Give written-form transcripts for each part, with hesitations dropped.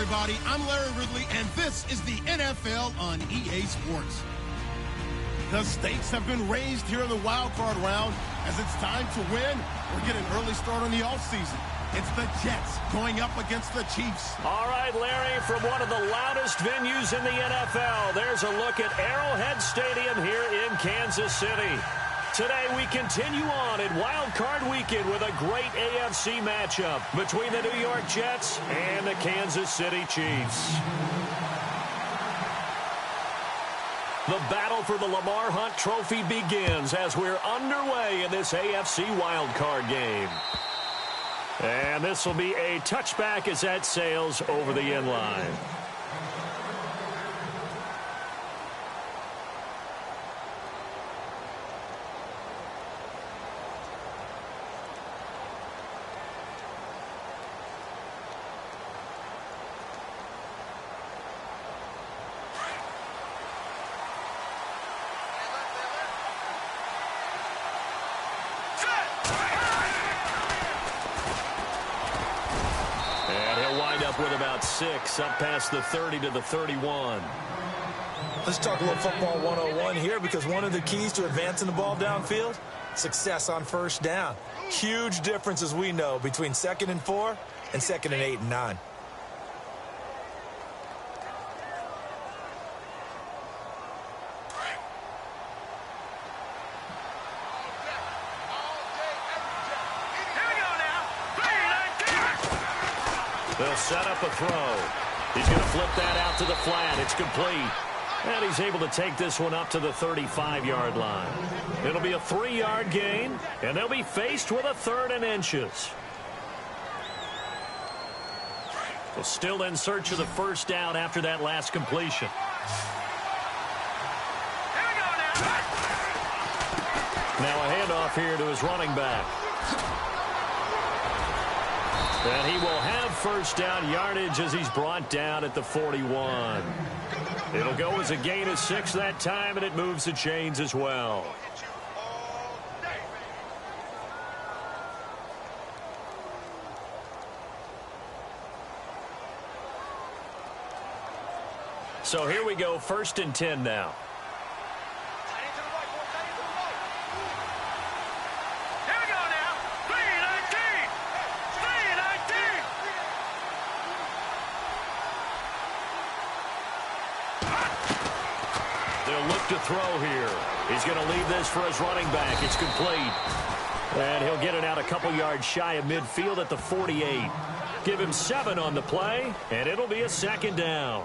everybody. I'm Larry Ridley, and this is the NFL on EA Sports. The stakes have been raised here in the wild card round as it's time to win or get an early start on the offseason. It's the Jets going up against the Chiefs. All right, Larry, from one of the loudest venues in the NFL, there's a look at Arrowhead Stadium here in Kansas City. Today, we continue on in Wild Card Weekend with a great AFC matchup between the New York Jets and the Kansas City Chiefs. The battle for the Lamar Hunt Trophy begins as we're underway in this AFC Wild Card game. And this will be a touchback as that sails over the end line. With about 6 up past the 30 to the 31. Let's talk a little football 101 here, because one of the keys to advancing the ball downfield, success on first down. Huge difference, as we know, between 2nd and 4 and 2nd and 8 and 9. They'll set up a throw. He's going to flip that out to the flat. It's complete. And he's able to take this one up to the 35-yard line. It'll be a 3-yard gain, and they'll be faced with a 3rd and inches. Well, still in search of the first down after that last completion. Now a handoff here to his running back. And he will have first down yardage as he's brought down at the 41. It'll go as a gain of 6 that time, and it moves the chains as well. So here we go, 1st and 10 now. To throw here. He's going to leave this for his running back. It's complete. And he'll get it out a couple yards shy of midfield at the 48. Give him 7 on the play, and it'll be a 2nd down.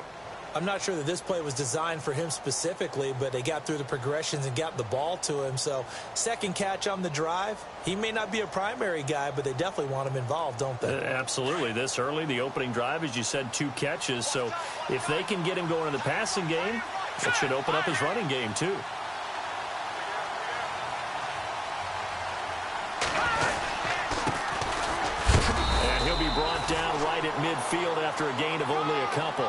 I'm not sure that this play was designed for him specifically, but they got through the progressions and got the ball to him. So 2nd catch on the drive. He may not be a primary guy, but they definitely want him involved, don't they? Absolutely. This early, the opening drive, as you said, 2 catches. So if they can get him going in the passing game, it should open up his running game, too. And he'll be brought down right at midfield after a gain of only a couple.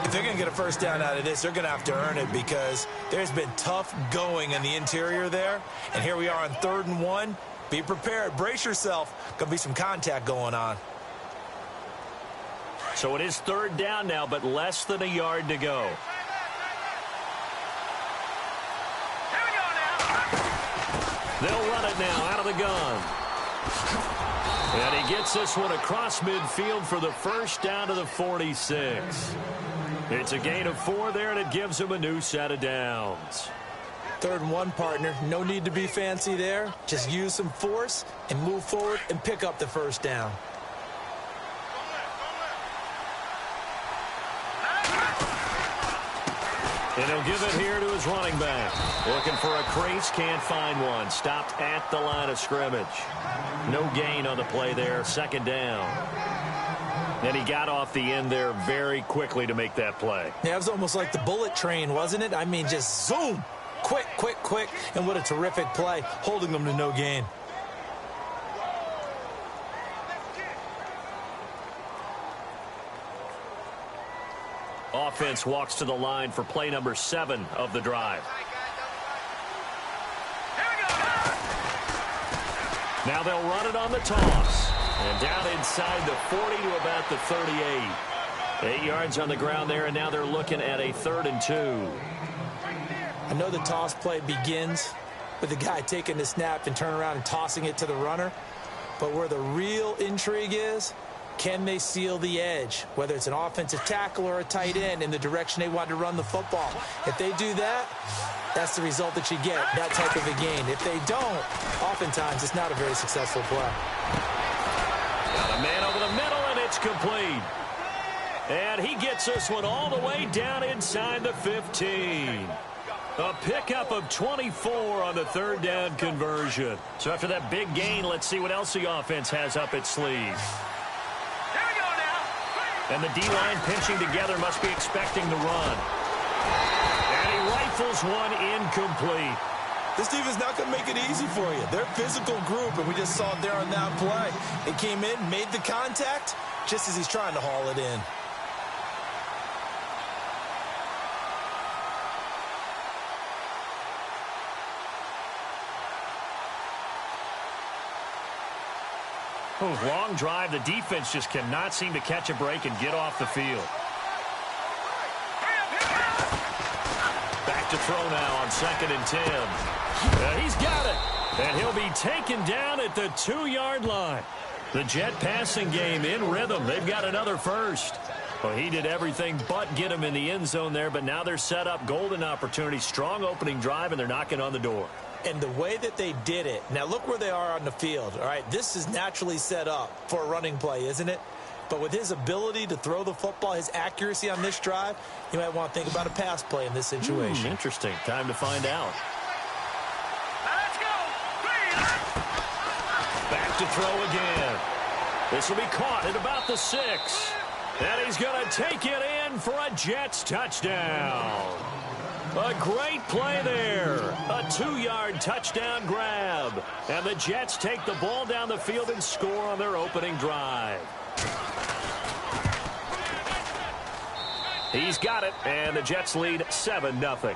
If they're going to get a first down out of this, they're going to have to earn it, because there's been tough going in the interior there. And here we are on 3rd and 1. Be prepared. Brace yourself. Going to be some contact going on. So it is 3rd down now, but less than a yard to go. They'll run it now out of the gun. And he gets this one across midfield for the first down to the 46. It's a gain of 4 there, and it gives him a new set of downs. 3rd and 1, partner. No need to be fancy there. Just use some force and move forward and pick up the first down. And he'll give it here to his running back. Looking for a crease, can't find one. Stopped at the line of scrimmage. No gain on the play there, 2nd down. And he got off the end there very quickly to make that play. Yeah, it was almost like the bullet train, wasn't it? I mean, just zoom. Quick, quick, quick. And what a terrific play, holding them to no gain. Offense walks to the line for play number 7 of the drive. Now they'll run it on the toss. And down inside the 40 to about the 38. 8 yards on the ground there, and now they're looking at a 3rd and 2. I know the toss play begins with the guy taking the snap and turning around and tossing it to the runner. But where the real intrigue is, can they seal the edge, whether it's an offensive tackle or a tight end, in the direction they want to run the football? If they do that, that's the result that you get, that type of a gain. If they don't, oftentimes it's not a very successful play. Got a man over the middle, and it's complete. And he gets this one all the way down inside the 15. A pickup of 24 on the 3rd down conversion. So after that big gain, let's see what else the offense has up its sleeve. And the D-line pinching together, must be expecting the run. And he rifles one incomplete. This defense not going to make it easy for you. They're a physical group, and we just saw it there on that play. It came in, made the contact, just as he's trying to haul it in. Long drive. The defense just cannot seem to catch a break and get off the field. Back to throw now on 2nd and 10. He's got it. And he'll be taken down at the 2-yard line. The Jet passing game in rhythm. They've got another first. Well, he did everything but get him in the end zone there, but now they're set up. Golden opportunity. Strong opening drive, and they're knocking on the door. And the way that they did it, now look where they are on the field, all right? This is naturally set up for a running play, isn't it? But with his ability to throw the football, his accuracy on this drive, you might want to think about a pass play in this situation. Interesting. Time to find out. Let's go. Back to throw again. This will be caught at about the 6. And he's going to take it in for a Jets touchdown. A great play there. A 2-yard touchdown grab. And the Jets take the ball down the field and score on their opening drive. He's got it, and the Jets lead 7-0.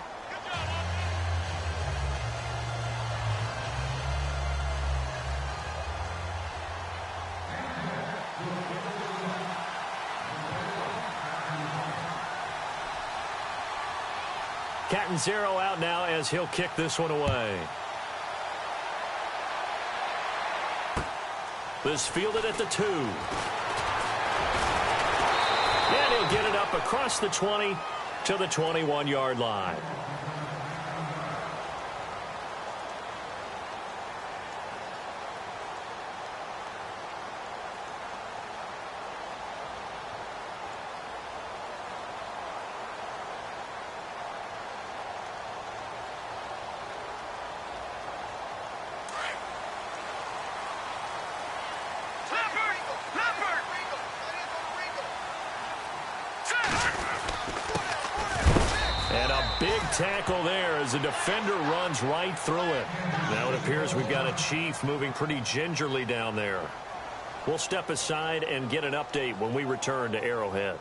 Cat and 0 out now as he'll kick this one away. This fielded at the 2. And he'll get it up across the 20 to the 21-yard line. Tackle there as the defender runs right through it. Now it appears we've got a Chief moving pretty gingerly down there. We'll step aside and get an update when we return to Arrowhead.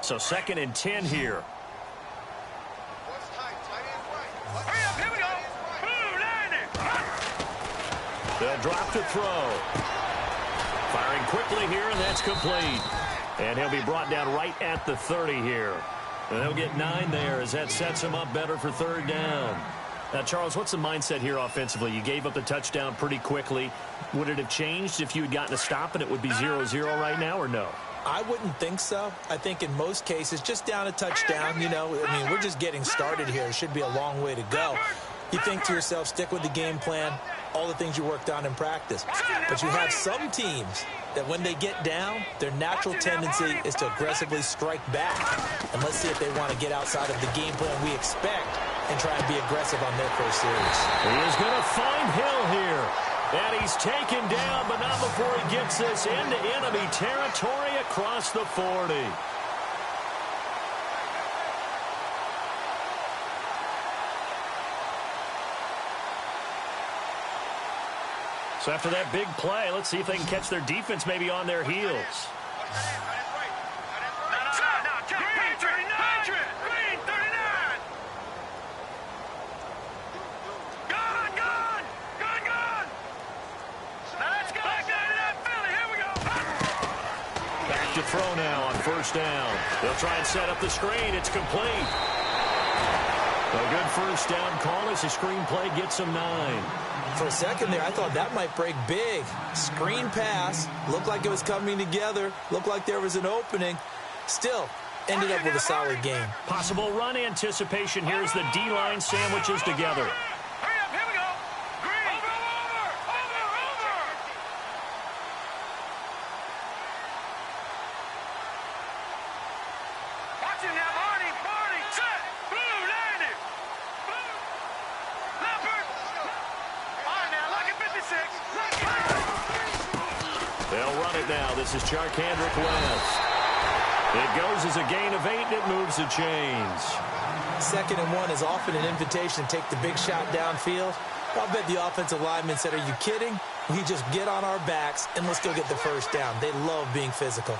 So 2nd and 10 here. They'll drop to throw. Firing quickly here, and that's complete. And he'll be brought down right at the 30 here. And they'll get 9 there as that sets them up better for 3rd down. Now, Charles, what's the mindset here offensively? You gave up the touchdown pretty quickly. Would it have changed if you had gotten a stop and it would be 0-0 right now, or no? I wouldn't think so. I think in most cases, just down a touchdown, you know, I mean, we're just getting started here. It should be a long way to go. You think to yourself, stick with the game plan, all the things you worked on in practice. But you have some teams that when they get down, their natural tendency is to aggressively strike back. And let's see if they want to get outside of the game plan we expect and try and be aggressive on their first series. He is going to find Hill here. And he's taken down, but not before he gets this into enemy territory across the 40. So after that big play, let's see if they can catch their defense maybe on their heels. Back to throw throw now on first down. They'll try and set up the screen. It's complete. A good first down call as the screen play gets them 9. For a second there, I thought that might break big. Screen pass. Looked like it was coming together. Looked like there was an opening. Still, ended up with a solid game. Possible run anticipation here as the D-line sandwiches together. Hurry up, here we go. Green. Over. Watch him now, Barney. Set. Blue, landed. Blue. Leopard. All right, now, look at 56. They'll run it now. This is Charkandrick West. It goes as a gain of 8, and it moves the chains. 2nd and 1 is often an invitation to take the big shot downfield. I'll bet the offensive lineman said, are you kidding? We just get on our backs, and let's go get the first down. They love being physical.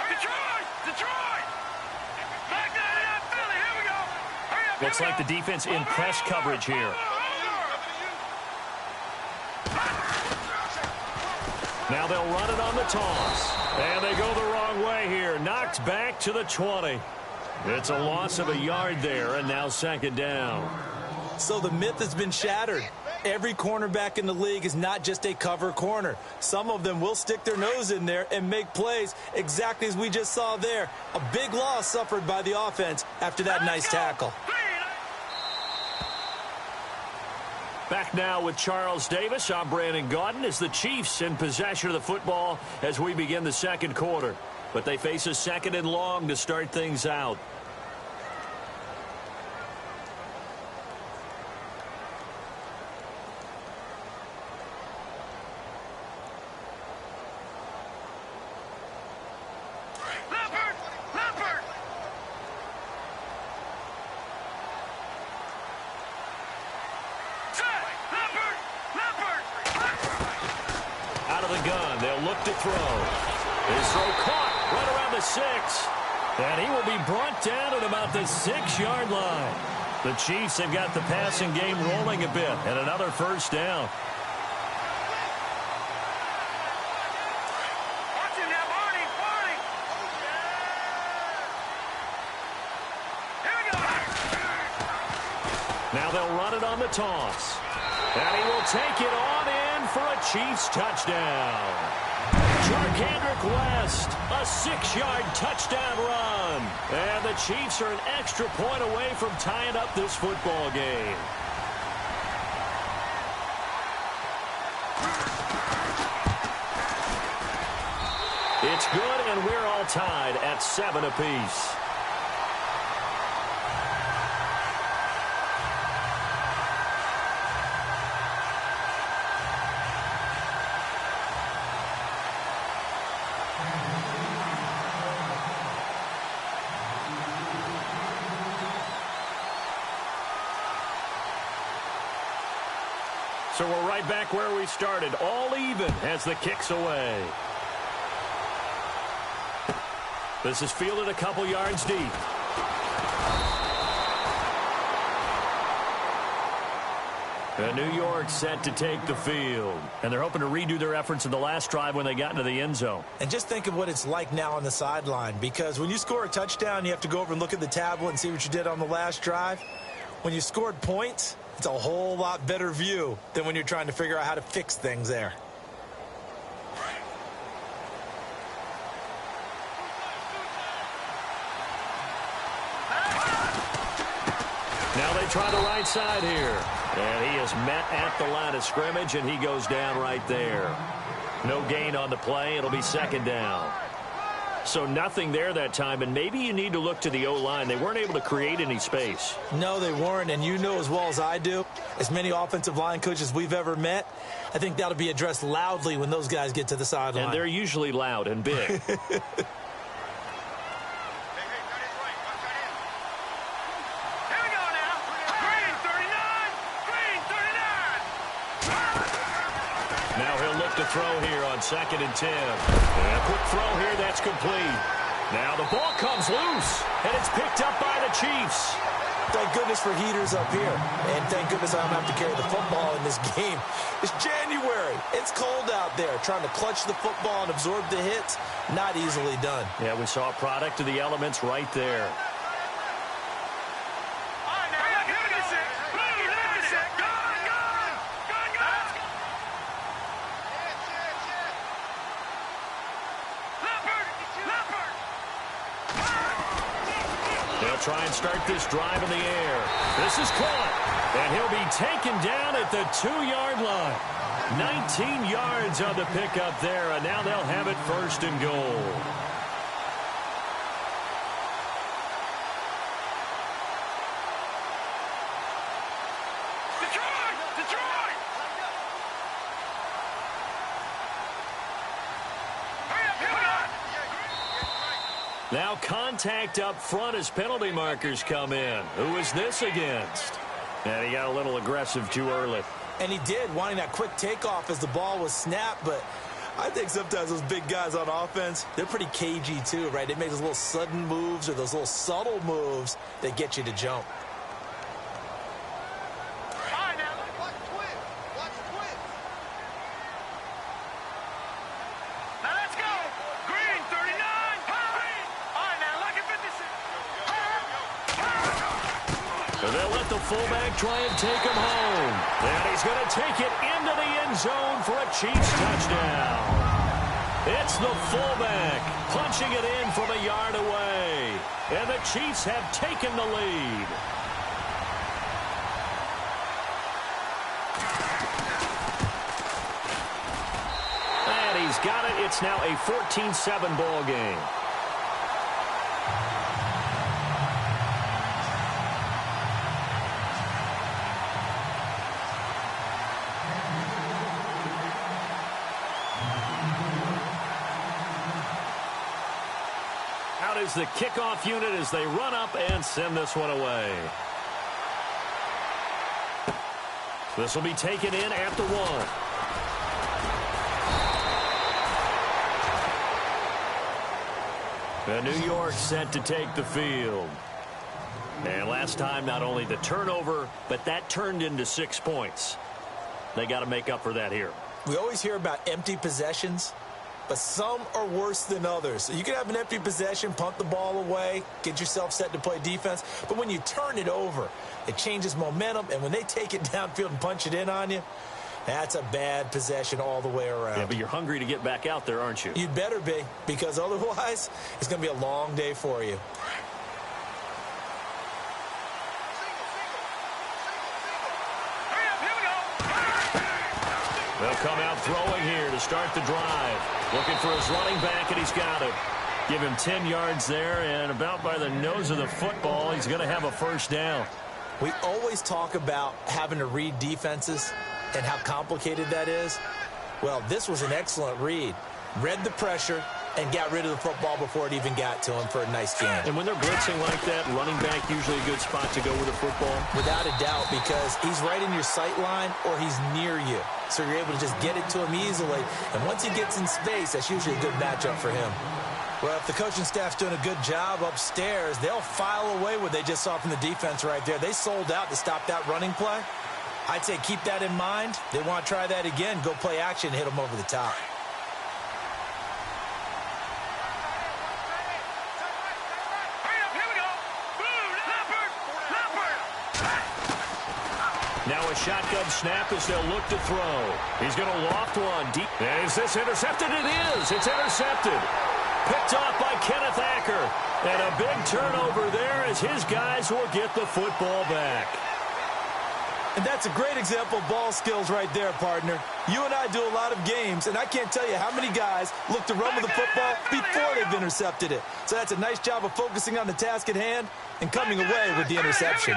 Detroit! Back down in Philly, here we go. Hurry up, Looks like the defense in press coverage here. Now they'll run it on the toss. And they go the wrong way here. Knocked back to the 20. It's a loss of a yard there, and now 2nd down. So the myth has been shattered. Every cornerback in the league is not just a cover corner. Some of them will stick their nose in there and make plays exactly as we just saw there. A big loss suffered by the offense after that nice tackle. Back now with Charles Davis. I'm Brandon Gaudin as the Chiefs in possession of the football as we begin the 2nd quarter. But they face a 2nd and long to start things out. Leopard! Out of the gun, they'll look to throw. His throw caught right around the 6. And he will be brought down at about the 6-yard line. The Chiefs have got the passing game rolling a bit, and another first down. Watch him now, Barney! Here we go! Now they'll run it on the toss. And he will take it on in for a Chiefs touchdown. Charkandrick West, a 6-yard touchdown run. And the Chiefs are an extra point away from tying up this football game. It's good, and we're all tied at 7 apiece. So we're right back where we started, all even as the kick's away. This is fielded a couple yards deep. And New York set to take the field. And they're hoping to redo their efforts in the last drive when they got into the end zone. And just think of what it's like now on the sideline, because when you score a touchdown, you have to go over and look at the tablet and see what you did on the last drive. When you scored points, it's a whole lot better view than when you're trying to figure out how to fix things there. Now they try the right side here. And he is met at the line of scrimmage, and he goes down right there. No gain on the play. It'll be 2nd down. So nothing there that time, and maybe you need to look to the O-line. They weren't able to create any space. No, they weren't, and you know as well as I do, as many offensive line coaches we've ever met, I think that'll be addressed loudly when those guys get to the sideline. And they're usually loud and big. To throw here on 2nd and 10. And a quick throw here, that's complete. Now the ball comes loose, and it's picked up by the Chiefs. Thank goodness for heaters up here. And thank goodness I don't have to carry the football in this game. It's January. It's cold out there. Trying to clutch the football and absorb the hits, not easily done. Yeah, we saw a product of the elements right there. They'll try and start this drive in the air. This is caught, and he'll be taken down at the 2-yard line. 19 yards on the pickup there, and now they'll have it first and goal. Now contact up front as penalty markers come in. Who is this against? And he got a little aggressive too early. And he did, wanting that quick takeoff as the ball was snapped. But I think sometimes those big guys on offense, they're pretty cagey too, right? They make those little sudden moves or those little subtle moves that get you to jump. Fullback try and take him home. And he's going to take it into the end zone for a Chiefs touchdown. It's the fullback punching it in from a yard away. And the Chiefs have taken the lead. And he's got it. It's now a 14-7 ball game. Is the kickoff unit as they run up and send this one away. This will be taken in at the 1. And New York set to take the field. And last time, not only the turnover, but that turned into 6 points. They got to make up for that here. We always hear about empty possessions, but some are worse than others. So you can have an empty possession, punt the ball away, get yourself set to play defense. But when you turn it over, it changes momentum. And when they take it downfield and punch it in on you, that's a bad possession all the way around. Yeah, but you're hungry to get back out there, aren't you? You'd better be, because otherwise it's going to be a long day for you. They'll come out throwing here to start the drive. Looking for his running back, and he's got it. Give him 10 yards there, and about by the nose of the football, he's going to have a first down. We always talk about having to read defenses and how complicated that is. Well, this was an excellent read. Read the pressure and got rid of the football before it even got to him for a nice game. And when they're blitzing like that, running back usually a good spot to go with the football? Without a doubt, because he's right in your sight line or he's near you. So you're able to just get it to him easily. And once he gets in space, that's usually a good matchup for him. Well, if the coaching staff's doing a good job upstairs, they'll file away what they just saw from the defense right there. They sold out to stop that running play. I'd say keep that in mind. They want to try that again, go play action, hit them over the top. Now a shotgun snap as they'll look to throw. He's going to loft one deep. And is this intercepted? It is. It's intercepted. Picked off by Kenneth Acker. And a big turnover there as his guys will get the football back. And that's a great example of ball skills right there, partner. You and I do a lot of games, and I can't tell you how many guys look to run with the football before they've intercepted it. So that's a nice job of focusing on the task at hand and coming away with the interception.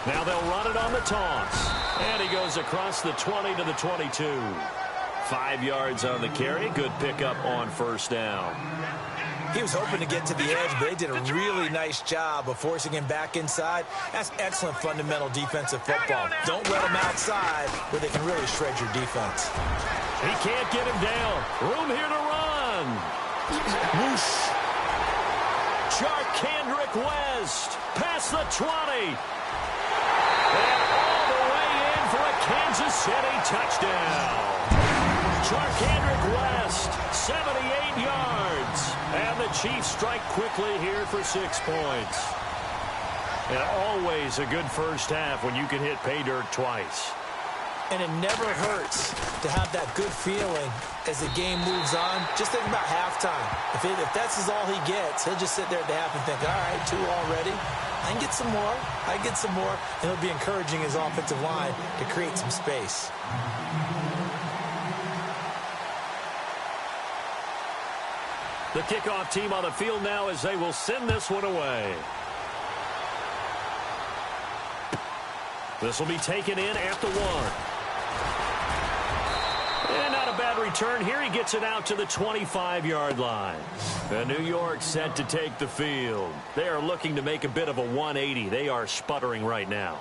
Now they'll run it on the toss. And he goes across the 20 to the 22. 5 yards on the carry. Good pickup on first down. He was hoping to get to the edge, but they did a really nice job of forcing him back inside. That's excellent fundamental defensive football. Don't let him outside where they can really shred your defense. He can't get him down. Room here to run. again. Whoosh. Charkandrick West past the 20. And all the way in for a Kansas City touchdown. Charkandrick West, 78 yards. And the Chiefs strike quickly here for 6 points. And always a good first half when you can hit pay dirt twice. And it never hurts to have that good feeling as the game moves on. Just think about halftime. If that's all he gets, he'll just sit there at the half and think, all right, 2 already. I can get some more. I can get some more. And he'll be encouraging his offensive line to create some space. The kickoff team on the field now as they will send this one away. This will be taken in at the 1. And not a bad return here. He gets it out to the 25-yard line. And New York set to take the field. They are looking to make a bit of a 180. They are sputtering right now.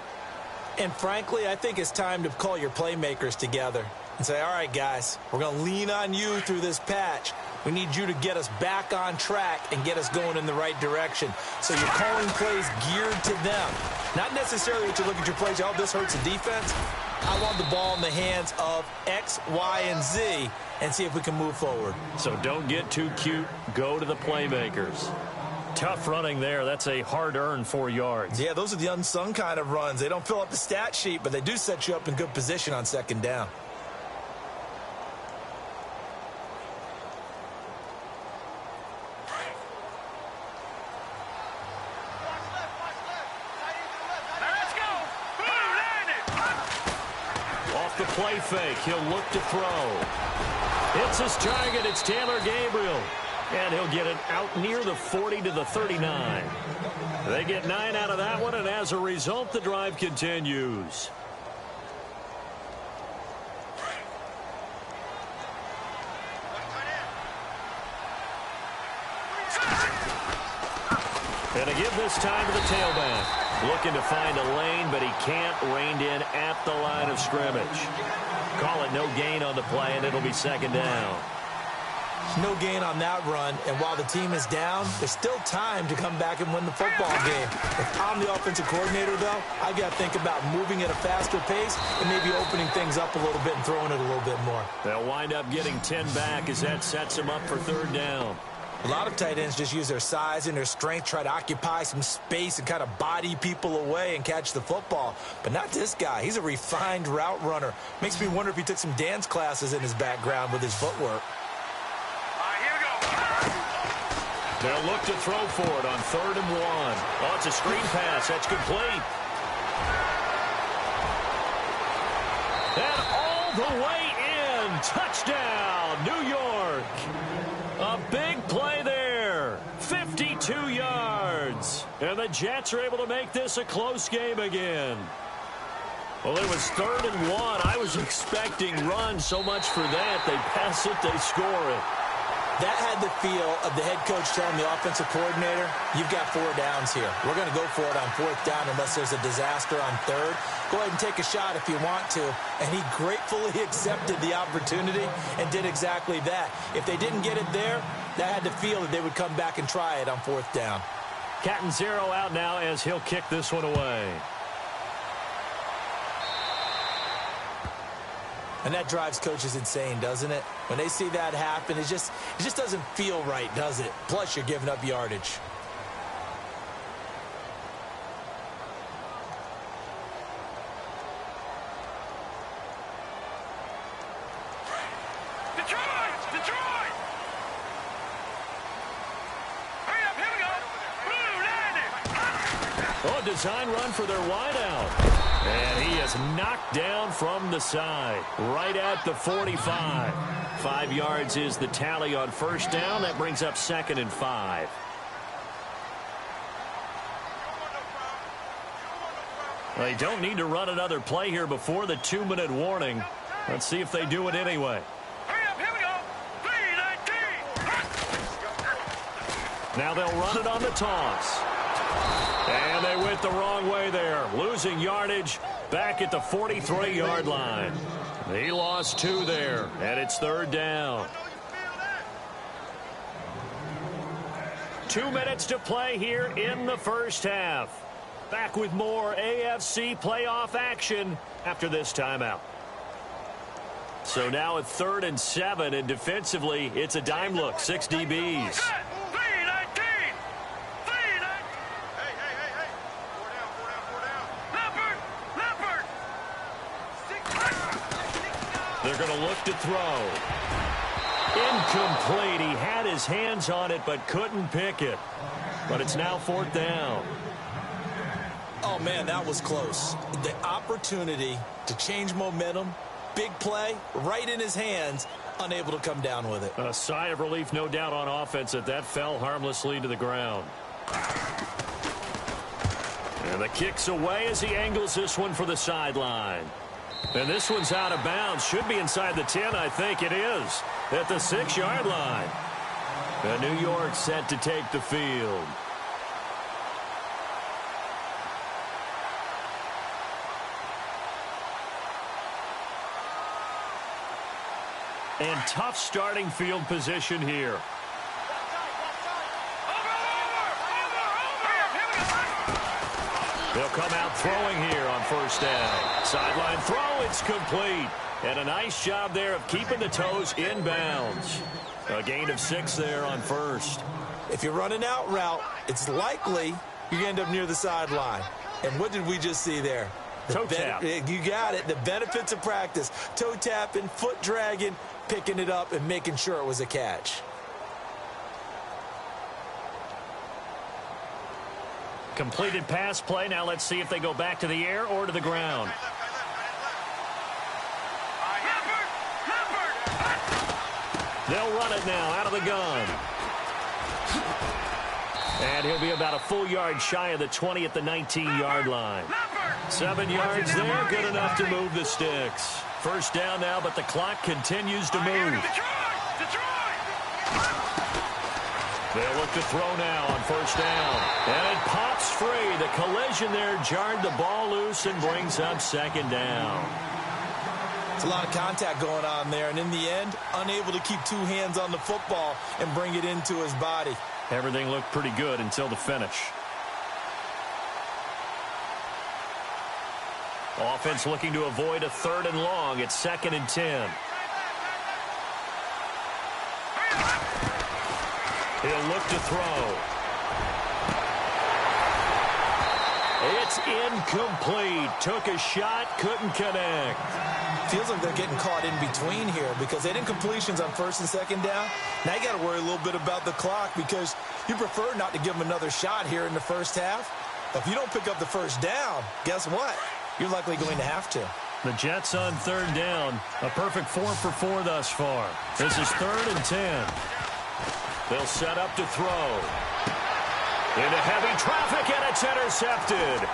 And frankly, I think it's time to call your playmakers together and say, all right, guys, we're going to lean on you through this patch. We need you to get us back on track and get us going in the right direction. So you're calling plays geared to them. Not necessarily that you look at your plays, oh, this hurts the defense. I want the ball in the hands of X, Y, and Z and see if we can move forward. So don't get too cute. Go to the playmakers. Tough running there. That's a hard-earned 4 yards. Yeah, those are the unsung kind of runs. They don't fill up the stat sheet, but they do set you up in good position on second down. Play fake. He'll look to throw. Hits his target. It's Taylor Gabriel. And he'll get it out near the 40 to the 39. They get 9 out of that one, and as a result, the drive continues. And a give this time to the tailback. Looking to find a lane, but he can't. Reined in at the line of scrimmage. Call it no gain on the play, and it'll be second down. No gain on that run, and while the team is down, there's still time to come back and win the football game. If I'm the offensive coordinator, though, I've got to think about moving at a faster pace and maybe opening things up a little bit and throwing it a little bit more. They'll wind up getting 10 back as that sets them up for third down. A lot of tight ends just use their size and their strength, try to occupy some space and kind of body people away and catch the football. But not this guy. He's a refined route runner. Makes me wonder if he took some dance classes in his background with his footwork. All right, here we go. They'll look to throw for it on 3rd and 1. Oh, it's a screen pass. That's complete. And all the way in. Touchdown, New York. A big play there. 52 yards. And the Jets are able to make this a close game again. Well, it was 3rd and 1. I was expecting run so much for that. They pass it, they score it. That had the feel of the head coach telling the offensive coordinator, you've got 4 downs here. We're going to go for it on 4th down unless there's a disaster on 3rd. Go ahead and take a shot if you want to. And he gratefully accepted the opportunity and did exactly that. If they didn't get it there, that had the feel that they would come back and try it on 4th down. Catanzaro out now as he'll kick this one away. And that drives coaches insane, doesn't it? When they see that happen, it just doesn't feel right, does it? Plus, you're giving up yardage. Detroit! Hurry up, here we go. Blue landing. Oh, design run for their wideout. And he is knocked down from the side, right at the 45. 5 yards is the tally on 1st down. That brings up 2nd and 5. They don't need to run another play here before the 2-minute warning. Let's see if they do it anyway. Hurry up, here we go. 3-19. Now they'll run it on the toss. And they went the wrong way there, losing yardage back at the 43-yard line. He lost 2 there, and it's 3rd down. 2 minutes to play here in the first half. Back with more AFC playoff action after this timeout. So now at 3rd and 7, and defensively, it's a dime look, 6 DBs. They're going to look to throw. Incomplete. He had his hands on it but couldn't pick it. But it's now 4th down. Oh, man, that was close. The opportunity to change momentum, big play, right in his hands, unable to come down with it. A sigh of relief, no doubt, on offense that fell harmlessly to the ground. And the kick's away as he angles this one for the sideline. And this one's out of bounds. Should be inside the 10, I think it is. At the 6-yard line. And New York set to take the field. And tough starting field position here. They'll come out throwing here on 1st down. Sideline throw, it's complete. And a nice job there of keeping the toes in bounds. A gain of 6 there on 1st. If you're running out route, it's likely you end up near the sideline. And what did we just see there? Toe tap. You got it. The benefits of practice. Toe tapping, foot dragging, picking it up, and making sure it was a catch. Completed pass play. Now let's see if they go back to the air or to the ground. They'll run it now out of the gun. And he'll be about a full yard shy of the 20 at the 19-yard line. 7 yards there, good enough to move the sticks. 1st down now, but the clock continues to move. They'll look to throw now on 1st down. And it pops free. The collision there jarred the ball loose and brings up 2nd down. It's a lot of contact going on there, and in the end, unable to keep 2 hands on the football and bring it into his body. Everything looked pretty good until the finish. Offense looking to avoid a 3rd and long. It's 2nd and 10. He'll look to throw. It's incomplete. Took a shot, couldn't connect. Feels like they're getting caught in between here because they did incompletions on 1st and 2nd down. Now you got to worry a little bit about the clock because you prefer not to give them another shot here in the 1st half. If you don't pick up the 1st down, guess what? You're likely going to have to. The Jets on 3rd down. A perfect 4 for 4 thus far. This is 3rd and 10. They'll set up to throw. Into heavy traffic, and it's intercepted.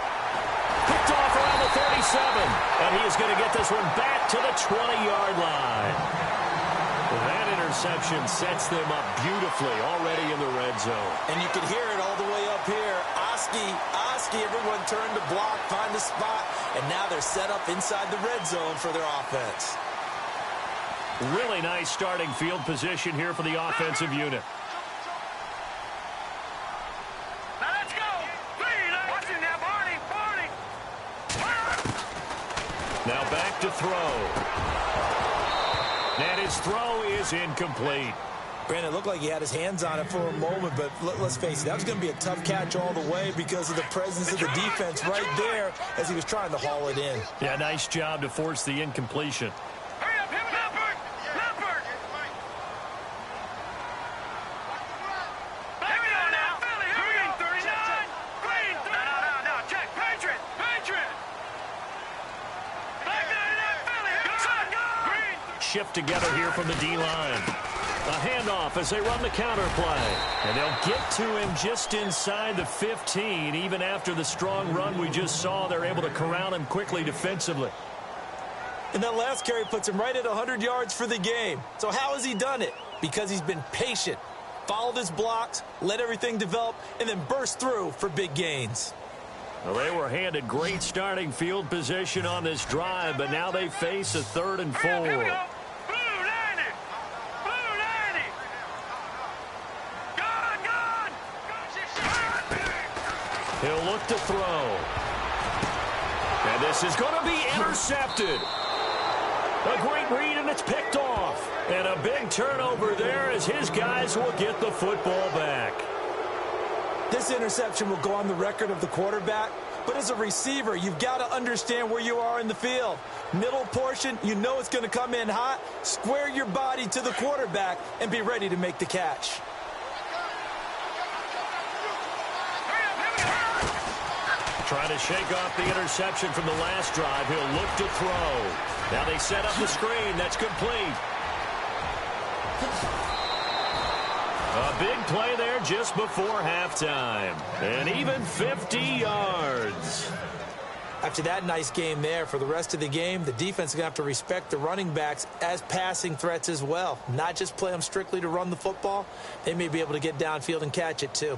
Picked off around the 37. And he is going to get this one back to the 20-yard line. That interception sets them up beautifully already in the red zone. And you can hear it all the way up here. Oski, everyone turned to block, find a spot, and now they're set up inside the red zone for their offense. Really nice starting field position here for the offensive unit. Now let's go. Watch it now, Barney. Now back to throw. And his throw is incomplete. Brandon, it looked like he had his hands on it for a moment, but let's face it, that was going to be a tough catch all the way because of the presence of the defense right there as he was trying to haul it in. Yeah, nice job to force the incompletion. Hurry up, Leopard. Back it on now. Green 39. Green 39. No, check. Patriot. Back 99, Philly. Green. Shift together here from the D-line. A handoff as they run the counter play. And they'll get to him just inside the 15. Even after the strong run we just saw, they're able to corral him quickly defensively. And that last carry puts him right at 100 yards for the game. So how has he done it? Because he's been patient, followed his blocks, let everything develop, and then burst through for big gains. Well, they were handed great starting field position on this drive, but now they face a 3rd and 4. Here we go. Blue 90. He'll look to throw. And this is going to be intercepted. A great read, and it's picked off. And a big turnover there as his guys will get the football back. This interception will go on the record of the quarterback, but as a receiver, you've got to understand where you are in the field. Middle portion, you know it's going to come in hot. Square your body to the quarterback and be ready to make the catch. Trying to shake off the interception from the last drive. He'll look to throw. Now they set up the screen. That's complete. A big play there just before halftime. And even 50 yards. After that nice game there, for the rest of the game, the defense is going to have to respect the running backs as passing threats as well. Not just play them strictly to run the football. They may be able to get downfield and catch it too.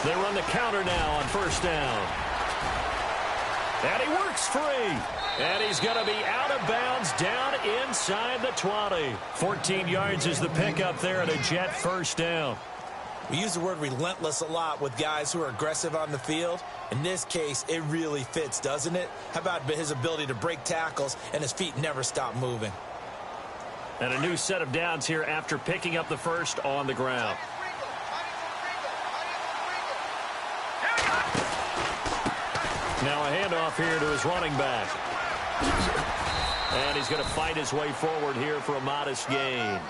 They run the counter now on first down. And he works free. And he's going to be out of bounds down inside the 20. 14 yards is the pickup there at a Jet first down. We use the word relentless a lot with guys who are aggressive on the field. In this case, it really fits, doesn't it? How about his ability to break tackles and his feet never stop moving? And a new set of downs here after picking up the first on the ground. Now a handoff here to his running back. And he's going to fight his way forward here for a modest gain.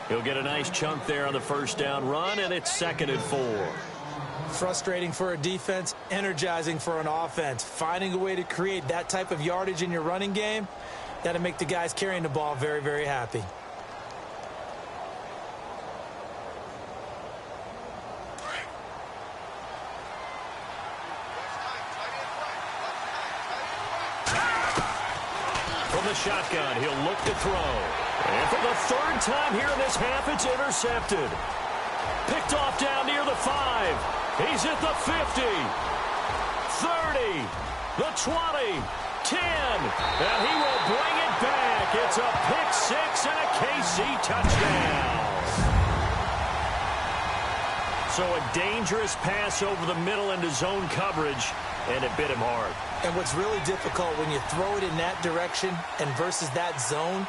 He'll get a nice chunk there on the first down run, and it's 2nd and 4. Frustrating for a defense, energizing for an offense. Finding a way to create that type of yardage in your running game, that'll make the guys carrying the ball very, very happy. The shotgun, he'll look to throw. And for the 3rd time here in this half, it's intercepted. Picked off down near the 5. He's at the 50. 30. The 20. 10. And he will bring it back. It's a pick 6 and a KC touchdown. So a dangerous pass over the middle into zone coverage, and it bit him hard. And what's really difficult when you throw it in that direction and versus that zone,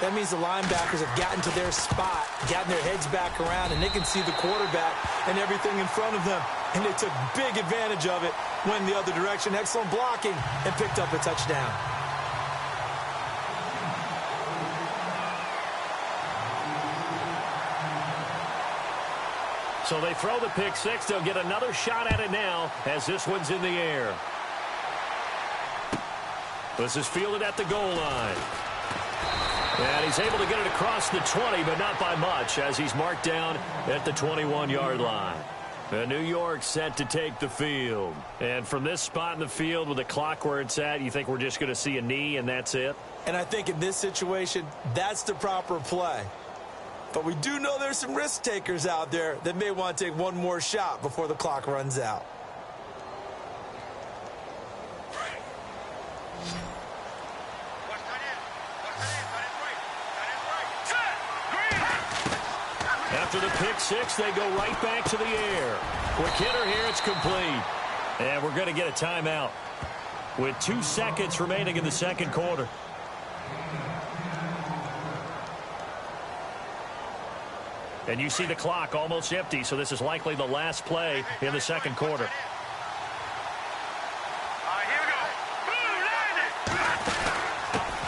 that means the linebackers have gotten to their spot, gotten their heads back around, and they can see the quarterback and everything in front of them. And they took big advantage of it, went the other direction, excellent blocking, and picked up a touchdown. So they throw the pick 6. They'll get another shot at it now as this one's in the air. This is fielded at the goal line. And he's able to get it across the 20, but not by much, as he's marked down at the 21-yard line. And New York set to take the field. And from this spot in the field with the clock where it's at, you think we're just going to see a knee and that's it? And I think in this situation, that's the proper play. But we do know there's some risk takers out there that may want to take one more shot before the clock runs out. After the pick 6, they go right back to the air. Quick hitter here, it's complete. And we're going to get a timeout with 2 seconds remaining in the second quarter. And you see the clock almost empty, so this is likely the last play in the second quarter. Here we go.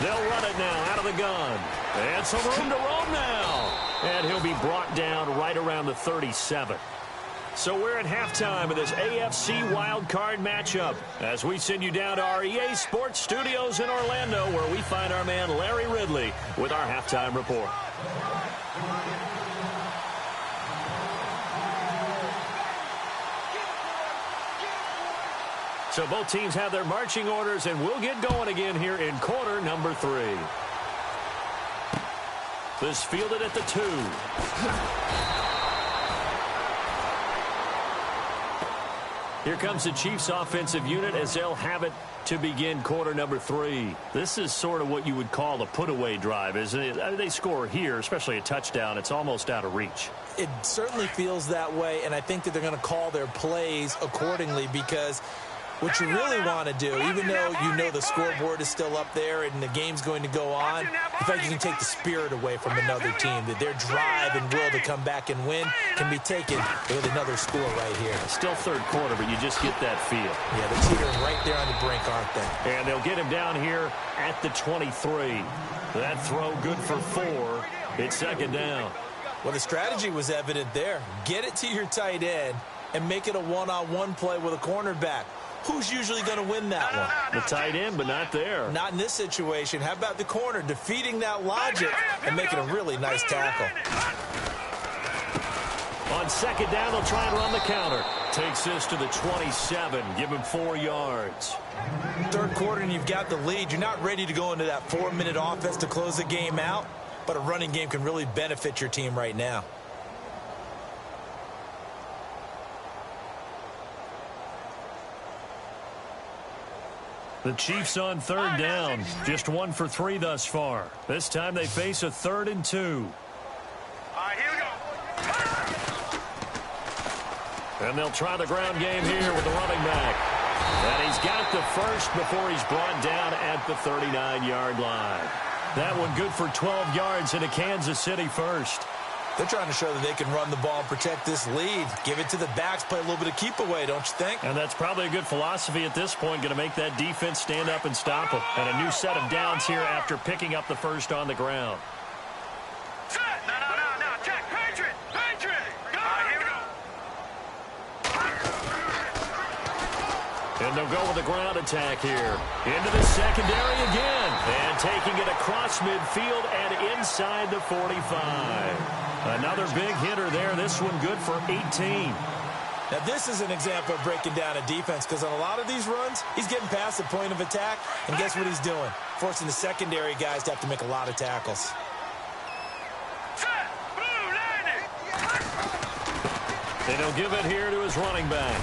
They'll run it now out of the gun. And some room to roam now. And he'll be brought down right around the 37. So we're at halftime of this AFC wildcard matchup as we send you down to our EA Sports Studios in Orlando, where we find our man Larry Ridley with our halftime report. So both teams have their marching orders, and we'll get going again here in quarter number 3. This fielded at the 2. Here comes the Chiefs offensive unit as they'll have it to begin quarter number 3. This is sort of what you would call a put-away drive, isn't it? I mean, they score here, especially a touchdown. It's almost out of reach. It certainly feels that way, and I think that they're going to call their plays accordingly, because what you really want to do, even though you know the scoreboard is still up there and the game's going to go on, the fact you can take the spirit away from another team, that their drive and will to come back and win can be taken with another score right here. Still third quarter, but you just get that feel. Yeah, they're teetering right there on the brink, aren't they? And they'll get him down here at the 23. That throw good for 4. It's second down. Well, the strategy was evident there. Get it to your tight end and make it a one-on-one play with a cornerback. Who's usually going to win that one? The tight end, but not there. Not in this situation. How about the corner defeating that logic and making a really nice tackle? On second down, they'll try and run the counter. Takes this to the 27. Give him 4 yards. Third quarter and you've got the lead. You're not ready to go into that 4-minute offense to close the game out, but a running game can really benefit your team right now. The Chiefs on third down. Just 1 for 3 thus far. This time they face a 3rd and 2. All right, here we go. And they'll try the ground game here with the running back. And he's got the first before he's brought down at the 39-yard line. That one good for 12 yards into Kansas City first. They're trying to show that they can run the ball and protect this lead. Give it to the backs, play a little bit of keep away, don't you think? And that's probably a good philosophy at this point, going to make that defense stand up and stop them. And a new set of downs here after picking up the first on the ground. Set. No. Check. Patriot. Go. All right, here we go. And they'll go with a ground attack here. Into the secondary again. And taking it across midfield and inside the 45. Another big hitter there. This one good for 18. Now, this is an example of breaking down a defense, because on a lot of these runs, he's getting past the point of attack, and guess what he's doing? Forcing the secondary guys to have to make a lot of tackles. Set. Blue landing. And he'll give it here to his running back.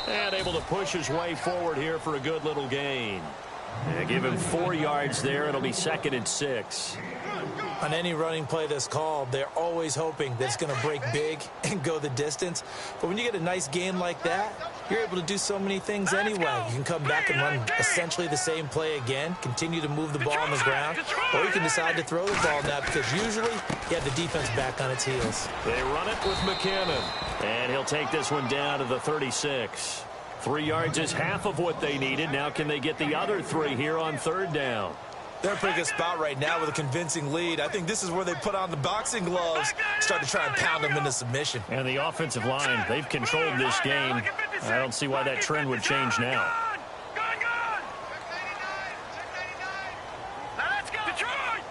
And able to push his way forward here for a good little gain. And give him 4 yards there. It'll be 2nd and 6. On any running play that's called, they're always hoping that it's going to break big and go the distance. But when you get a nice gain like that, you're able to do so many things anyway. You can come back and run essentially the same play again, continue to move the ball on the ground, or you can decide to throw the ball now, because usually you have the defense back on its heels. They run it with McKinnon, and he'll take this one down to the 36. 3 yards is half of what they needed. Now can they get the other 3 here on third down? They're in a pretty good spot right now with a convincing lead. I think this is where they put on the boxing gloves, start to try and pound them into submission. And the offensive line, they've controlled this game. I don't see why that trend would change now. Go. Now let's go. Detroit.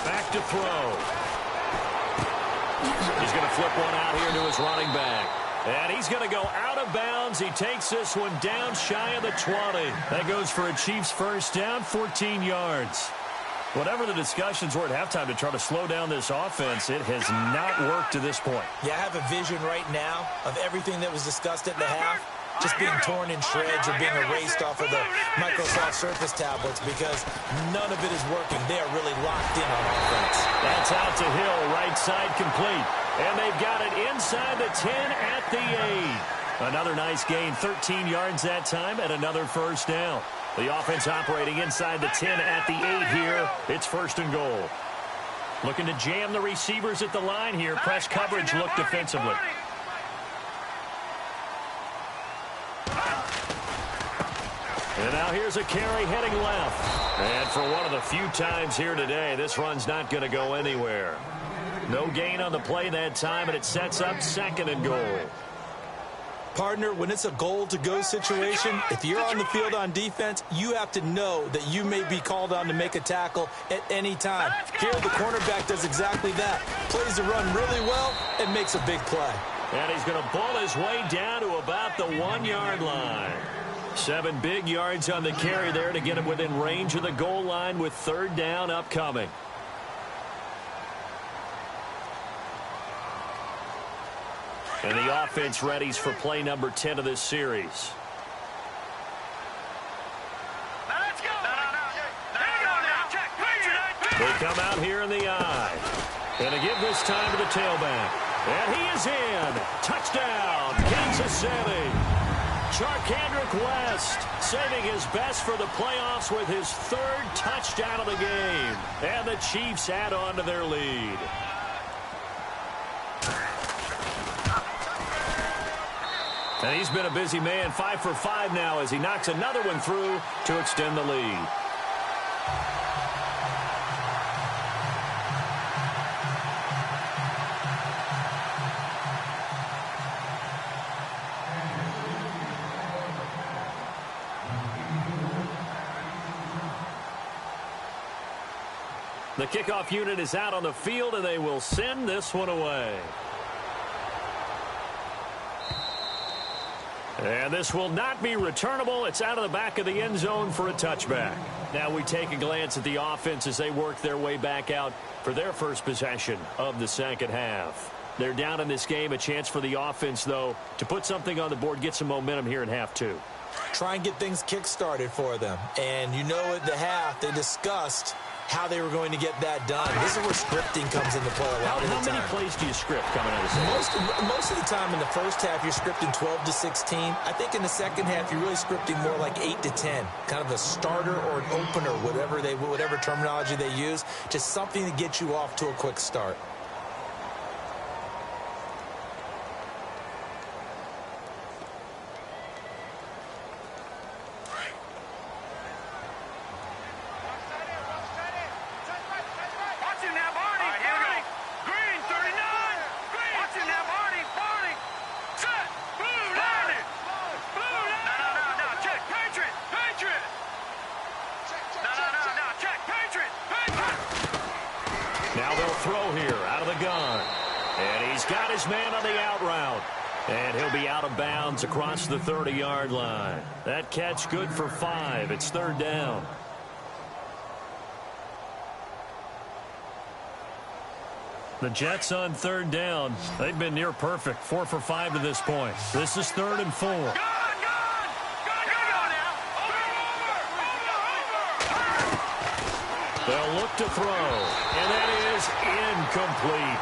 Back to throw. He's going to flip one out here to his running back. And he's going to go out of bounds. He takes this one down shy of the 20. That goes for a Chiefs first down, 14 yards. Whatever the discussions were at halftime to try to slow down this offense, it has not worked to this point. Yeah, I have a vision right now of everything that was discussed at the half just being torn in shreds or being erased off of the Microsoft Surface tablets, because none of it is working. They are really locked in on offense. That's out to Hill, right side complete. And they've got it inside the 10 at the 8. Another nice gain, 13 yards that time, and another first down. The offense operating inside the 10 at the 8 here. It's 1st and goal. Looking to jam the receivers at the line here. Press coverage look defensively. And now here's a carry heading left. And for one of the few times here today, this run's not going to go anywhere. No gain on the play that time, and it sets up 2nd and goal. Partner, when it's a goal-to-go situation, if you're on the field on defense, you have to know that you may be called on to make a tackle at any time. Here, the cornerback does exactly that. Plays the run really well and makes a big play. And he's going to pull his way down to about the 1-yard line. 7 big yards on the carry there to get him within range of the goal line with third down upcoming. And the offense readies for play number 10 of this series. They come out here in the eye. And they give this time to the tailback. And he is in. Touchdown, Kansas City. Charkandrick West saving his best for the playoffs with his third touchdown of the game. And the Chiefs add on to their lead. And he's been a busy man, 5 for 5 now as he knocks another one through to extend the lead. The kickoff unit is out on the field, and they will send this one away. And this will not be returnable. It's out of the back of the end zone for a touchback. Now we take a glance at the offense as they work their way back out for their first possession of the second half. They're down in this game. A chance for the offense, though, to put something on the board, get some momentum here in half two. Try and get things kick-started for them. And you know at the half they discussed how they were going to get that done. This is where scripting comes into play a lot of the time. How many plays do you script coming out of the second? Most of the time in the first half, you're scripting 12 to 16. I think in the second half, you're really scripting more like 8 to 10. Kind of a starter or an opener, whatever terminology they use. Just something to get you off to a quick start. Now they'll throw here out of the gun. And he's got his man on the out route. And he'll be out of bounds across the 30-yard line. That catch good for 5. It's third down. The Jets on third down. They've been near perfect. 4 for 5 to this point. This is 3rd and 4. They'll look to throw, and that is incomplete.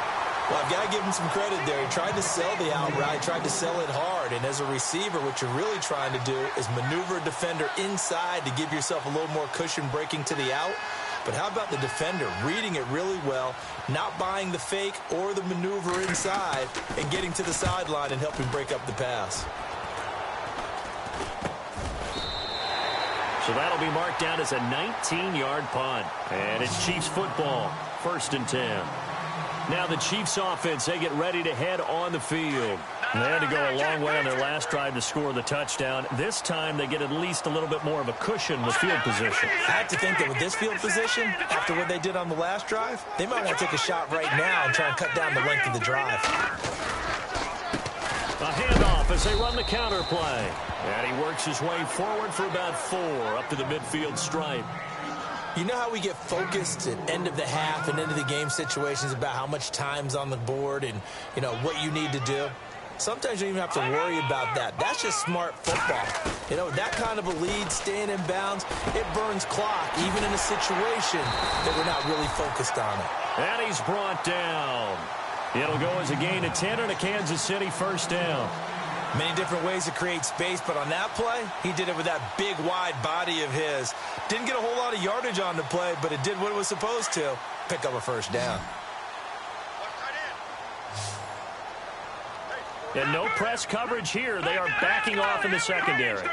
Well, I've got to give him some credit there. He tried to sell the out route, tried to sell it hard, and as a receiver, what you're really trying to do is maneuver a defender inside to give yourself a little more cushion breaking to the out. But how about the defender reading it really well, not buying the fake or the maneuver inside, and getting to the sideline and helping break up the pass? So that'll be marked down as a 19-yard punt. And it's Chiefs football, 1st and 10. Now the Chiefs offense, they get ready to head on the field. They had to go a long way on their last drive to score the touchdown. This time they get at least a little bit more of a cushion with field position. I have to think that with this field position, after what they did on the last drive, they might want to take a shot right now and try and cut down the length of the drive. A handoff as they run the counter play. And he works his way forward for about 4 up to the midfield stripe. You know how we get focused at end of the half and end of the game situations about how much time's on the board and, you know, what you need to do? Sometimes you don't even have to worry about that. That's just smart football. You know, that kind of a lead, staying in bounds, it burns clock, even in a situation that we're not really focused on it. And he's brought down. It'll go as a gain of 10 and a Kansas City 1st down. Many different ways to create space, but on that play, he did it with that big, wide body of his. Didn't get a whole lot of yardage on the play, but it did what it was supposed to. Pick up a 1st down. And no press coverage here. They are backing off in the secondary.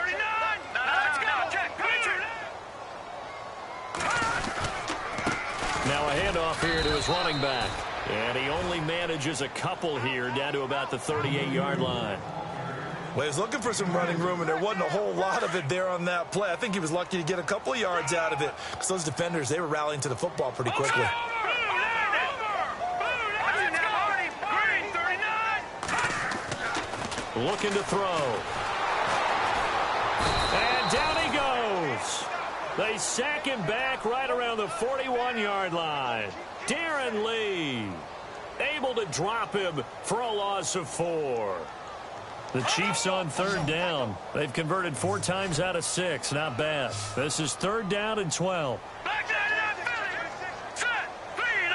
Now a handoff here to his running back. And he only manages a couple here down to about the 38-yard line. Well, he was looking for some running room, and there wasn't a whole lot of it there on that play. I think he was lucky to get a couple of yards out of it because those defenders, they were rallying to the football pretty quickly. Looking to throw. And down he goes. They sack him back right around the 41-yard line. Darren Lee. able to drop him for a loss of 4. The Chiefs on 3rd down. They've converted 4 times out of 6. Not bad. This is 3rd down and 12. Back to that Philly. Set. Lead.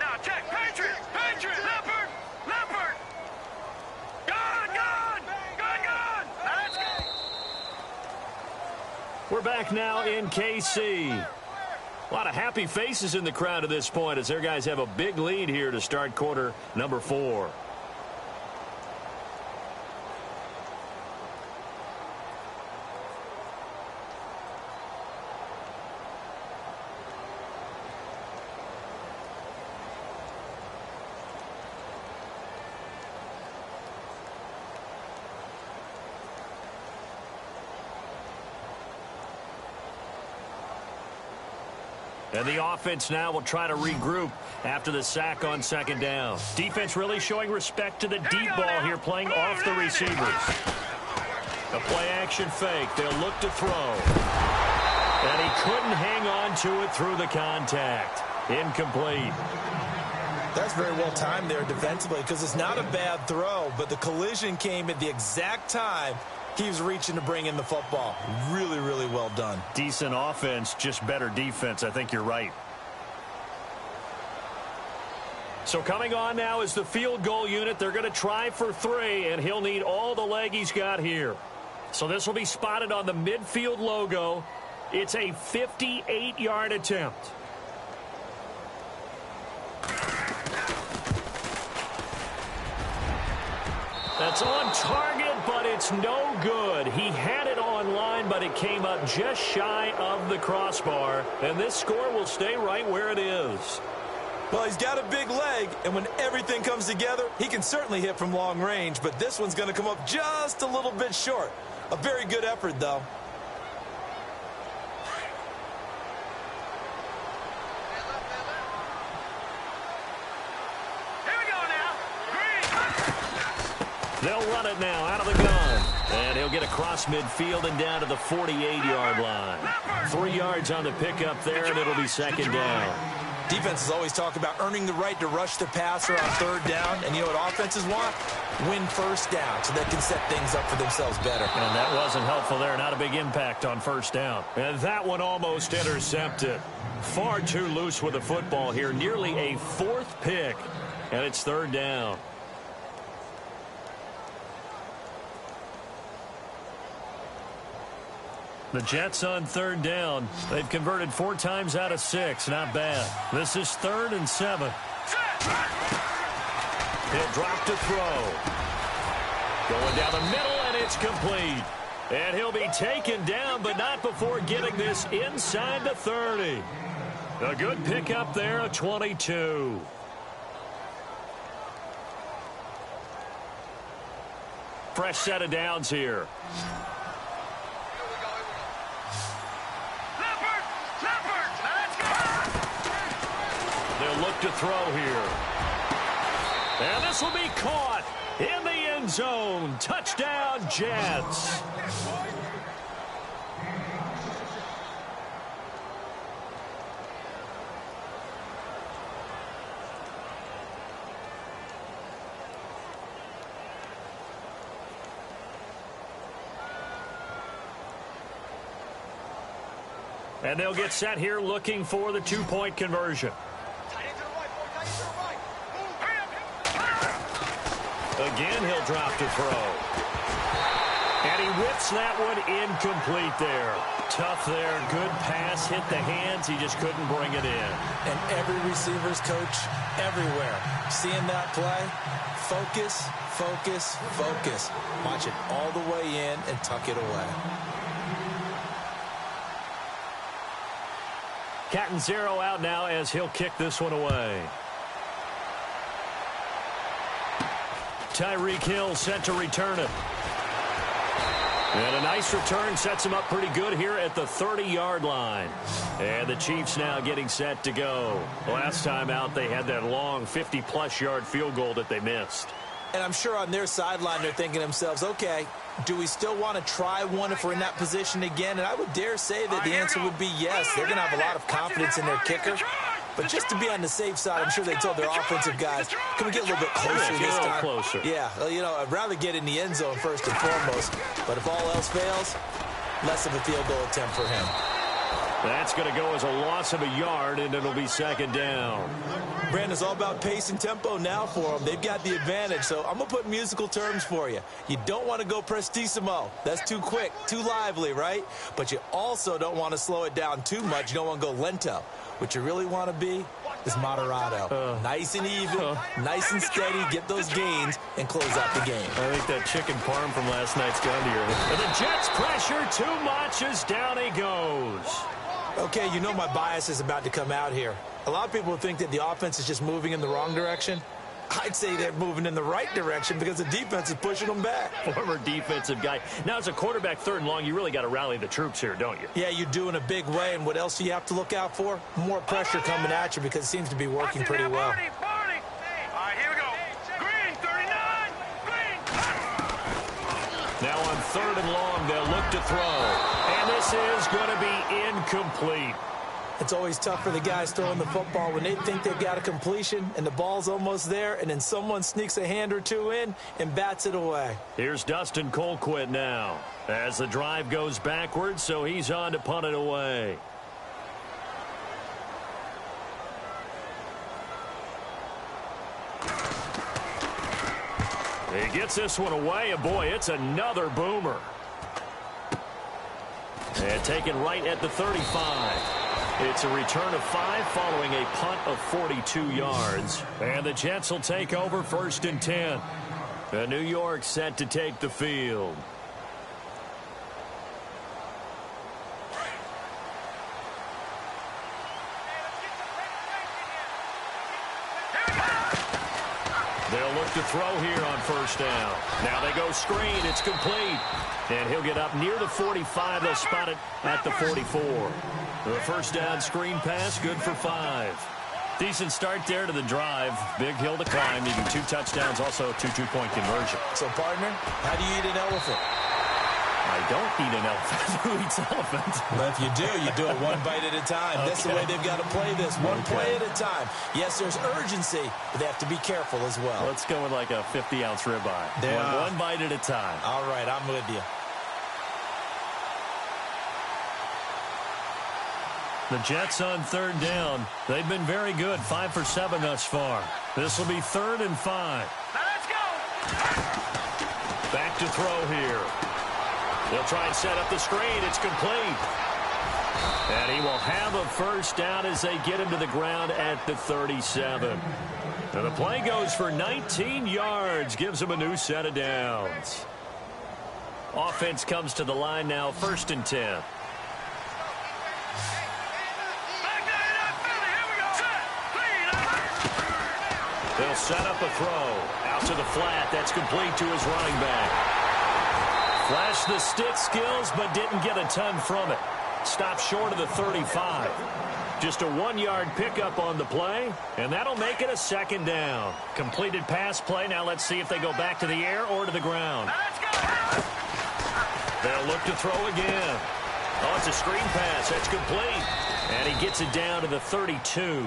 No. Check. Patriot. Leopard. Gone. Now let's go. We're back now in KC. A lot of happy faces in the crowd at this point as their guys have a big lead here to start quarter number 4. And the offense now will try to regroup after the sack on 2nd down. Defense really showing respect to the deep ball here, playing off the receivers. A play-action fake. They'll look to throw. And he couldn't hang on to it through the contact. Incomplete. That's very well timed there defensively because it's not a bad throw, but the collision came at the exact time he was reaching to bring in the football. Really, really well done. Decent offense, just better defense. I think you're right. So coming on now is the field goal unit. They're going to try for 3, and he'll need all the leg he's got here. So this will be spotted on the midfield logo. It's a 58-yard attempt. That's on target, but it's no good. He had it on line, but it came up just shy of the crossbar. And this score will stay right where it is. Well, he's got a big leg, and when everything comes together, he can certainly hit from long range, but this one's going to come up just a little bit short. A very good effort, though. They'll run it now out of the gun. And he'll get across midfield and down to the 48-yard line. 3 yards on the pickup there, and it'll be 2nd down. Defenses always talk about earning the right to rush the passer on 3rd down. And you know what offenses want? Win 1st down so they can set things up for themselves better. And that wasn't helpful there. Not a big impact on 1st down. And that one almost intercepted. Far too loose with the football here. Nearly a 4th pick. And it's 3rd down. The Jets on 3rd down. They've converted 4 times out of 6. Not bad. This is 3rd and 7. He'll drop to throw. Going down the middle, and it's complete. And he'll be taken down, but not before getting this inside the 30. A good pickup there, a 22. Fresh set of downs here. They'll look to throw here. And this will be caught in the end zone. Touchdown, Jets. And they'll get set here looking for the 2-point conversion. Again, he'll drop to throw. And he whips that one incomplete there. Tough there. Good pass. Hit the hands. He just couldn't bring it in. And every receiver's coach everywhere. Seeing that play, focus, focus, focus. Watch it all the way in and tuck it away. Cat and zero out now as he'll kick this one away. Tyreek Hill set to return it. And a nice return sets him up pretty good here at the 30-yard line. And the Chiefs now getting set to go. Last time out, they had that long 50-plus yard field goal that they missed. And I'm sure on their sideline, they're thinking to themselves, okay, do we still want to try one if we're in that position again? And I would dare say that the answer would be yes. They're going to have a lot of confidence in their kicker. But just to be on the safe side, I'm sure they told their offensive guys, can we get a little bit closer this time? Closer. Yeah, well, you know, I'd rather get in the end zone first and foremost. But if all else fails, less of a field goal attempt for him. That's going to go as a loss of a yard, and it'll be second down. Brandon, it's all about pace and tempo now for them. They've got the advantage, so I'm going to put musical terms for you. You don't want to go prestissimo. That's too quick, too lively, right? But you also don't want to slow it down too much. You don't want to go lento. What you really want to be is moderato. Nice and even, nice and steady, get those gains, and close out the game. I think that chicken parm from last night's gone to your head. And the Jets pressure too much as down he goes. Okay, you know my bias is about to come out here. A lot of people think that the offense is just moving in the wrong direction. I'd say they're moving in the right direction because the defense is pushing them back. Former defensive guy. Now, as a quarterback, third and long, you really got to rally the troops here, don't you? Yeah, you do in a big way. And what else do you have to look out for? More pressure coming at you because it seems to be working pretty well. All right, here we go. Green, 39. Green. Now on third and long, they'll look to throw. And this is going to be incomplete. It's always tough for the guys throwing the football when they think they've got a completion and the ball's almost there, and then someone sneaks a hand or two in and bats it away. Here's Dustin Colquitt now as the drive goes backwards, so he's on to punt it away. He gets this one away, and boy, it's another boomer. And taken right at the 35. It's a return of 5 following a punt of 42 yards. And the Jets will take over first and 10. And New York set to take the field. They'll look to throw here on first down. Now they go screen. It's complete. And he'll get up near the 45. They'll spot it at the 44. The first down screen pass, good for 5. Decent start there to the drive. Big hill to climb. Needing 2 touchdowns, also a 2 two-point conversion. So, partner, how do you eat an elephant? I don't eat an elephant. Who eats elephant? Well, if you do it one bite at a time. Okay. That's the way they've got to play this. One play at a time. Yes, there's urgency, but they have to be careful as well. Let's go with like a 50-ounce ribeye. One bite at a time. All right, I'm with you. The Jets on third down. They've been very good. 5 for 7 thus far. This will be 3rd and 5. Now let's go. Back to throw here. They'll try and set up the screen. It's complete. And he will have a first down as they get him to the ground at the 37. And the play goes for 19 yards. Gives him a new set of downs. Offense comes to the line now. 1st and 10. They'll set up a throw. Out to the flat. That's complete to his running back. Flashed the stick skills, but didn't get a ton from it. Stopped short of the 35. Just a 1-yard pickup on the play, and that'll make it a 2nd down. Completed pass play. Now let's see if they go back to the air or to the ground. They'll look to throw again. Oh, it's a screen pass. That's complete. And he gets it down to the 32.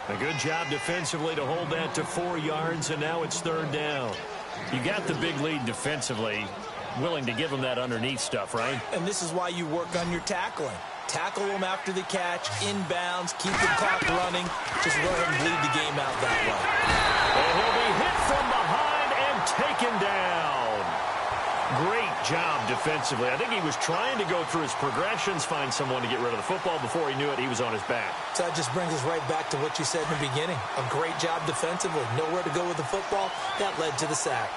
A good job defensively to hold that to 4 yards, and now it's 3rd down. You got the big lead defensively. Willing to give them that underneath stuff, right? And this is why you work on your tackling. Tackle them after the catch, inbounds, keep the clock running. Just go ahead and bleed the game out that way. And he'll be hit from behind and taken down. Great job defensively. I think he was trying to go through his progressions, find someone to get rid of the football. Before he knew it, he was on his back. So that just brings us right back to what you said in the beginning. A great job defensively. Nowhere to go with the football. That led to the sack.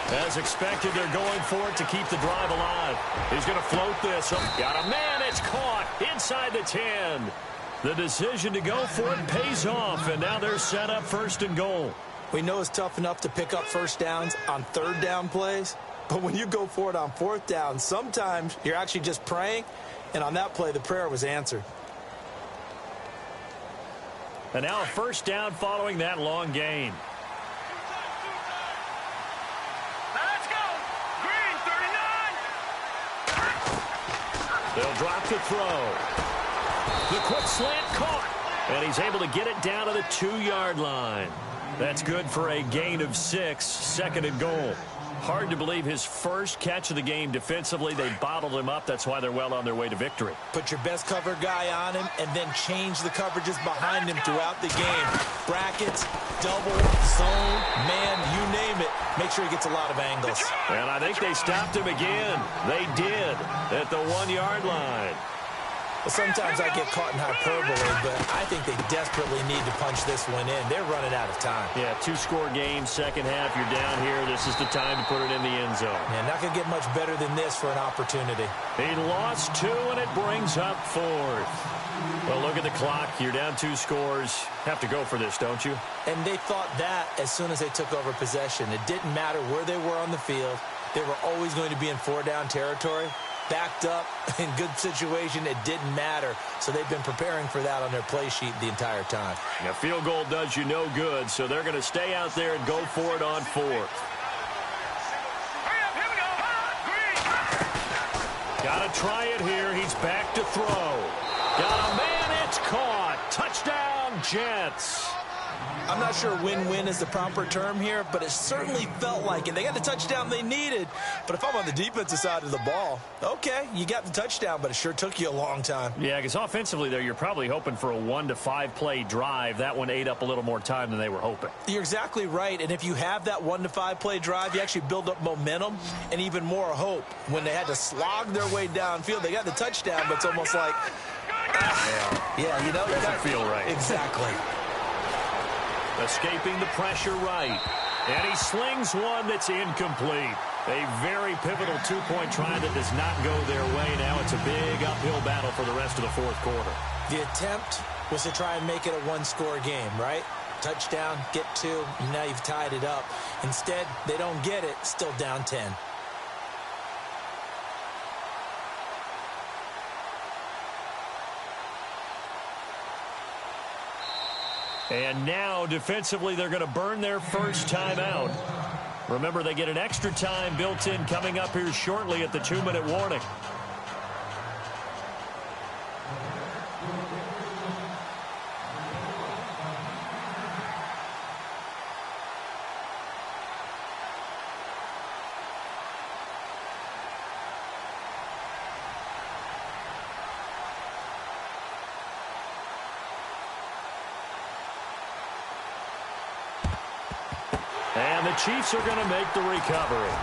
As expected, they're going for it to keep the drive alive. He's going to float this. Oh, got a man. It's caught inside the 10. The decision to go for it pays off, and now they're set up 1st and goal. We know it's tough enough to pick up first downs on 3rd down plays, but when you go for it on 4th down, sometimes you're actually just praying, and on that play, the prayer was answered. And now a 1st down following that long gain. They'll drop the throw. The quick slant caught. And he's able to get it down to the 2-yard line. That's good for a gain of 6, second and goal. Hard to believe his first catch of the game defensively. They bottled him up. That's why they're well on their way to victory. Put your best cover guy on him and then change the coverages behind him throughout the game. Brackets, double, zone, man, you name it. Make sure he gets a lot of angles. And I think they stopped him again. They did at the 1-yard line. Well, sometimes I get caught in hyperbole, but I think they desperately need to punch this one in. They're running out of time. Yeah, 2-score game, second half. You're down here. This is the time to put it in the end zone. Yeah, not going to get much better than this for an opportunity. He lost 2, and it brings up 4th. Well, look at the clock. You're down 2 scores. Have to go for this, don't you? And they thought that as soon as they took over possession. It didn't matter where they were on the field. They were always going to be in 4-down territory. Backed up, in good situation, it didn't matter. So they've been preparing for that on their play sheet the entire time. A field goal does you no good, so they're going to stay out there and go for it on 4th. Got to try it here. He's back to throw. Got a man. It's caught. Touchdown, Jets. I'm not sure win-win is the proper term here, but it certainly felt like it. They got the touchdown they needed. But if I'm on the defensive side of the ball, okay, you got the touchdown, but it sure took you a long time. Yeah, because offensively there, you're probably hoping for a 1 to 5 play drive. That one ate up a little more time than they were hoping. You're exactly right. And if you have that 1 to 5 play drive, you actually build up momentum and even more hope. When they had to slog their way downfield, they got the touchdown, but it's almost like, yeah, you know, it doesn't feel right. Exactly. Escaping the pressure right. And he slings one that's incomplete. A very pivotal 2-point try that does not go their way. Now it's a big uphill battle for the rest of the 4th quarter. The attempt was to try and make it a 1-score game, right? Touchdown, get 2, and now you've tied it up. Instead, they don't get it, still down 10. And now, defensively, they're going to burn their first timeout. Remember, they get an extra time built in coming up here shortly at the 2-minute warning. And the Chiefs are going to make the recovery.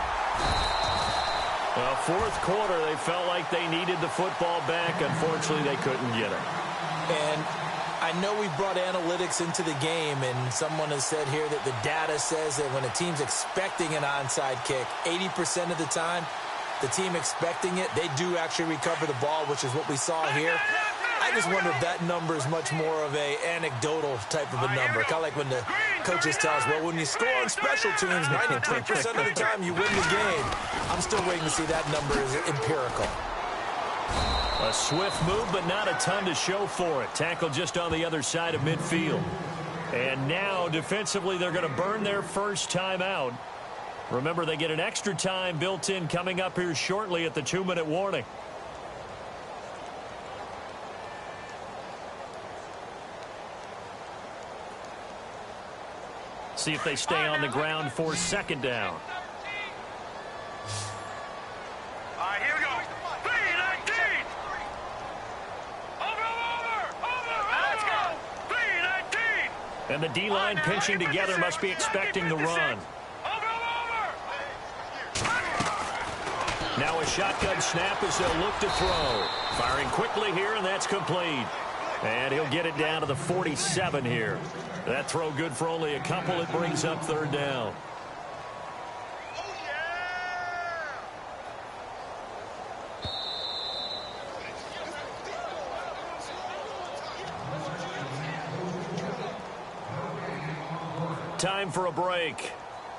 Well, 4th quarter, they felt like they needed the football back. Unfortunately, they couldn't get it. And I know we brought analytics into the game, and someone has said here that the data says that when a team's expecting an onside kick, 80% of the time, the team expecting it, they do actually recover the ball, which is what we saw here. I just wonder if that number is much more of a anecdotal type of a number. Kind of like when the coaches tell us, well, when you score on special teams, 93% of the time you win the game. I'm still waiting to see that number is empirical. A swift move, but not a ton to show for it. Tackle just on the other side of midfield. And now, defensively, they're going to burn their first timeout. Remember, they get an extra time built in coming up here shortly at the 2-minute warning. See if they stay on the ground for second down. All right, here we go. 3-19. Over. Let's go. 3-19. And the D-line pinching together must be expecting the run. Now a shotgun snap as they'll look to throw. Firing quickly here, and that's complete. And he'll get it down to the 47 here. That throw good for only a couple. It brings up 3rd down. Time for a break.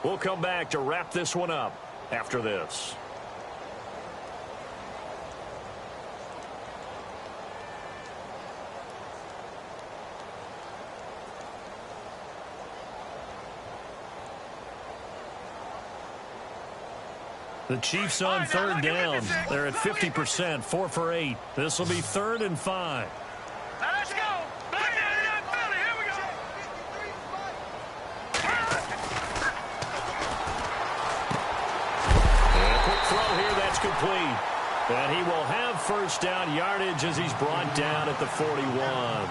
We'll come back to wrap this one up after this. The Chiefs on 3rd down. They're at 50%, 4 for 8. This will be 3rd and 5. incomplete. And he will have first down yardage as he's brought down at the 41.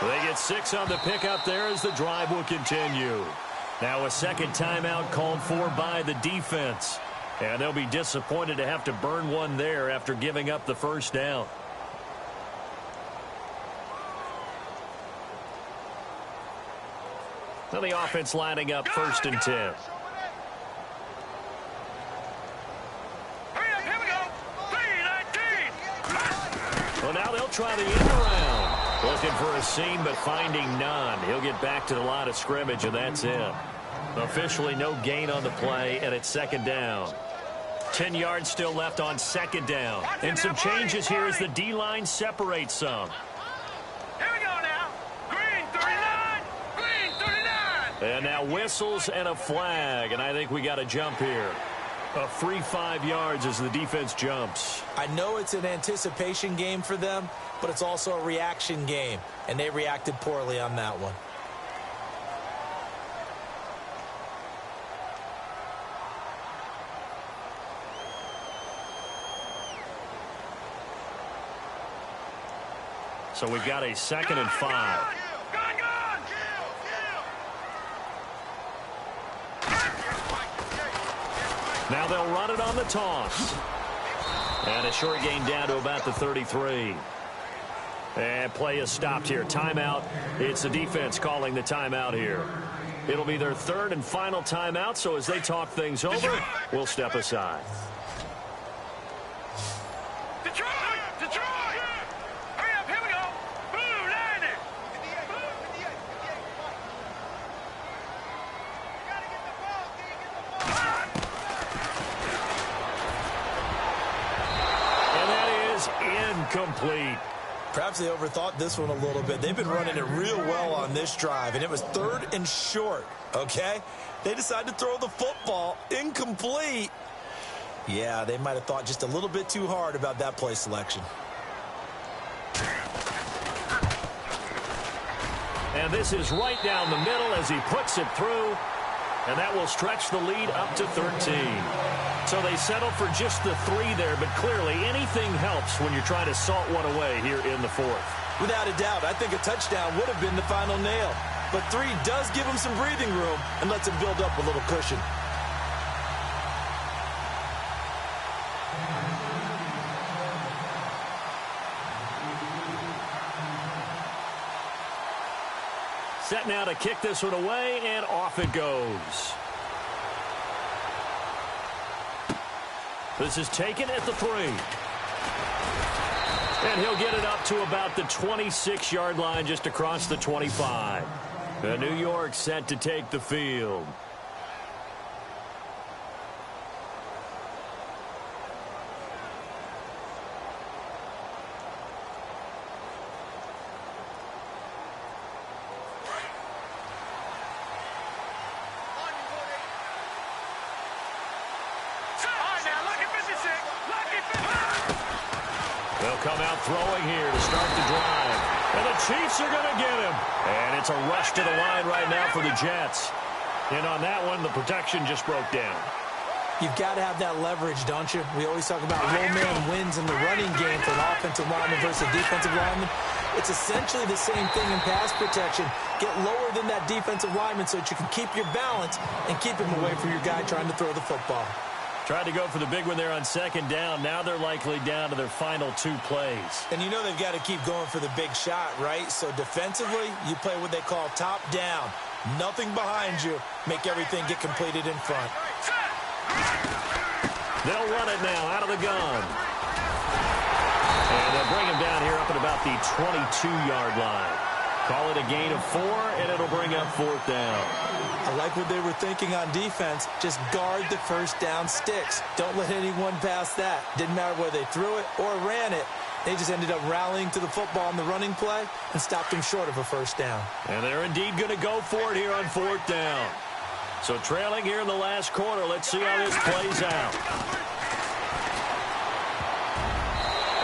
They get 6 on the pickup there as the drive will continue. Now a second timeout called for by the defense. And they'll be disappointed to have to burn one there after giving up the first down. Now the offense lining up 1st and 10. Hurry up, here we go. 3-19. Well, now they'll try the end around. Looking for a seam, but finding none. He'll get back to the line of scrimmage, and that's it. Officially no gain on the play, and it's 2nd down. 10 yards still left on 2nd down. And some changes here as the D-line separates some. Here we go now. Green 39. Green 39. And now whistles and a flag, and I think we got a jump here. A free 5 yards as the defense jumps. I know it's an anticipation game for them, but it's also a reaction game, and they reacted poorly on that one. So we've got a 2nd and 5. Now they'll run it on the toss. And a short gain down to about the 33. And play is stopped here. Timeout. It's the defense calling the timeout here. It'll be their 3rd and final timeout, so as they talk things over, we'll step aside. Complete. Perhaps they overthought this one a little bit. They've been running it real well on this drive, and it was 3rd and short, okay? They decided to throw the football incomplete. Yeah, they might have thought just a little bit too hard about that play selection. And this is right down the middle as he puts it through, and that will stretch the lead up to 13. So they settle for just the 3 there, but clearly anything helps when you're trying to salt one away here in the 4th. Without a doubt, I think a touchdown would have been the final nail. But 3 does give them some breathing room and lets them build up a little cushion. Set now to kick this one away, and off it goes. This is taken at the 3. And he'll get it up to about the 26-yard line, just across the 25. New York set to take the field. Come out throwing here to start the drive. And the Chiefs are going to get him. And it's a rush to the line right now for the Jets. And on that one, the protection just broke down. You've got to have that leverage, don't you? We always talk about low man wins in the running game for an offensive lineman versus a defensive lineman. It's essentially the same thing in pass protection. Get lower than that defensive lineman so that you can keep your balance and keep him away from your guy trying to throw the football. Tried to go for the big one there on 2nd down. Now they're likely down to their final 2 plays. And you know they've got to keep going for the big shot, right? So defensively, you play what they call top down. Nothing behind you. Make everything get completed in front. They'll run it now out of the gun. And they'll bring him down here up at about the 22-yard line. Call it a gain of 4, and it'll bring up 4th down. I like what they were thinking on defense. Just guard the first down sticks. Don't let anyone pass that. Didn't matter whether they threw it or ran it. They just ended up rallying to the football on the running play and stopped them short of a first down. And they're indeed going to go for it here on 4th down. So trailing here in the last quarter. Let's see how this plays out.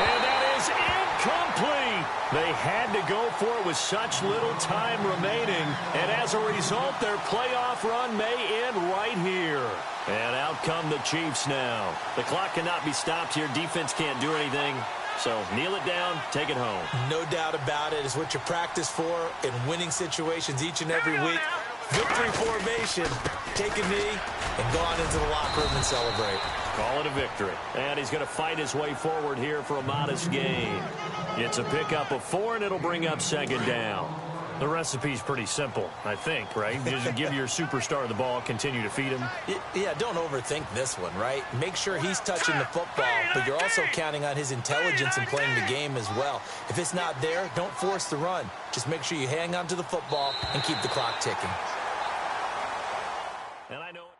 And that is incomplete. They had to go for it with such little time remaining, and as a result, their playoff run may end right here. And out come the Chiefs now. The clock cannot be stopped here. Defense can't do anything. So kneel it down, take it home. No doubt about it. It's what you practice for in winning situations each and every week. Victory formation. Take a knee and go on into the locker room and celebrate. Call it a victory. And he's going to fight his way forward here for a modest gain. It's a pickup of 4, and it'll bring up second down. The recipe's pretty simple, I think, right? Just give your superstar the ball, continue to feed him. Yeah, don't overthink this one, right? Make sure he's touching the football, but you're also counting on his intelligence in playing the game as well. If it's not there, don't force the run. Just make sure you hang on to the football and keep the clock ticking. And I know